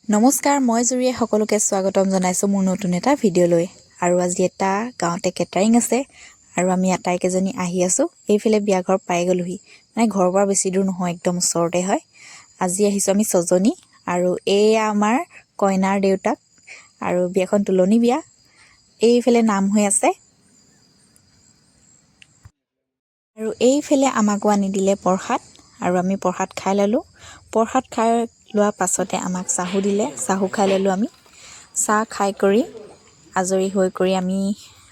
নমস্কাৰ, মই জুৰিয়ে সকলোকে স্বাগতম জনাইছোঁ মোৰ নতুন এটা ভিডিঅ'লৈ। আৰু আজি এটা গাঁৱতে কেটাৰিং আছে আৰু আমি আটাইকেইজনী আহি আছোঁ। এইফালে বিয়া ঘৰ পাই গ'লোহি, মানে ঘৰৰ পৰা বেছি দূৰ নহয়, একদম ওচৰতে হয়। আজি আহিছোঁ আমি 6জনী আৰু এয়া আমাৰ কইনাৰ দেউতাক আৰু বিয়াখন তুলনি বিয়া। এইফালে নাম হৈ আছে আৰু এইফালে আমাকো আনি দিলে প্ৰসাদ আৰু আমি প্ৰসাদ খাই ল'লোঁ। প্ৰসাদ খাই লোৱাৰ পাছতে আমাক চাহো দিলে, চাহো খাই ল'লোঁ আমি। চাহ খাই কৰি আজৰি হৈ কৰি আমি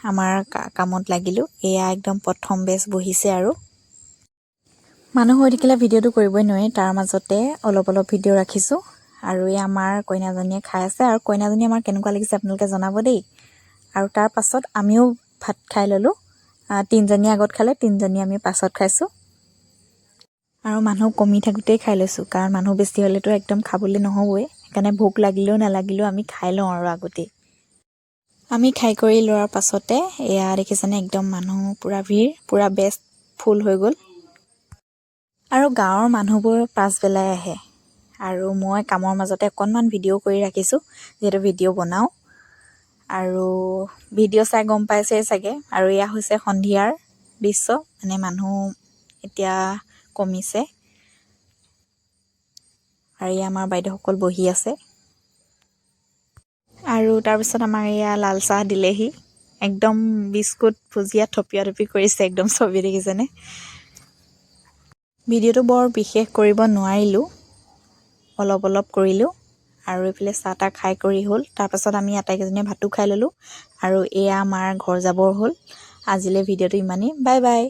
আমাৰ কামত লাগিলোঁ। এয়া একদম প্ৰথম বেচ বহিছে আৰু মানুহ হৈ থাকিলে ভিডিঅ'টো কৰিবই নোৱাৰি, তাৰ মাজতে অলপ ভিডিঅ' ৰাখিছোঁ। আৰু এই আমাৰ কইনাজনীয়ে খাই আছে আৰু কইনাজনী আমাৰ কেনেকুৱা লাগিছে আপোনালোকে জনাব দেই। আৰু তাৰ পাছত আমিও ভাত খাই ল'লোঁ। 3জনী আগত খালে, 3জনী আমি পাছত খাইছোঁ। আৰু মানুহ কমি থাকোঁতেই খাই লৈছোঁ, কাৰণ মানুহ বেছি হ'লেতো একদম খাবলৈ নহ'বই। সেইকাৰণে ভোক লাগিলেও নালাগিলেও আমি খাই লওঁ আৰু আগতেই। আমি খাই কৰি লোৱাৰ পাছতে এয়া দেখিছেনে, একদম মানুহ পূৰা ভিৰ, পূৰা বেষ্ট ফুল হৈ গ'ল। আৰু গাঁৱৰ মানুহবোৰ পাছবেলাই আহে আৰু মই কামৰ মাজতে অকণমান ভিডিঅ' কৰি ৰাখিছোঁ, যিহেতু ভিডিঅ' বনাওঁ। আৰু ভিডিঅ' চাই গম পাইছেই চাগে। আৰু এয়া হৈছে সন্ধিয়াৰ দৃশ্য, মানে মানুহ এতিয়া কমিছে। আৰু এয়া আমাৰ বাইদেউসকল বহি আছে। আৰু তাৰপিছত আমাৰ এয়া লাল চাহ দিলেহি, একদম বিস্কুট ভুজিয়া থপিয়া থপি কৰিছে, একদম ছবি দেখিছেনে। ভিডিঅ'টো বৰ বিশেষ কৰিব নোৱাৰিলোঁ, অলপ কৰিলোঁ। আৰু এইফালে চাহ তাহ খাই কৰি হ'ল। তাৰপাছত আমি আটাইকেইজনীয়ে ভাতো খাই ল'লোঁ আৰু এয়া আমাৰ ঘৰ যাবৰ হ'ল। আজিলৈ ভিডিঅ'টো ইমানেই, বাই বাই।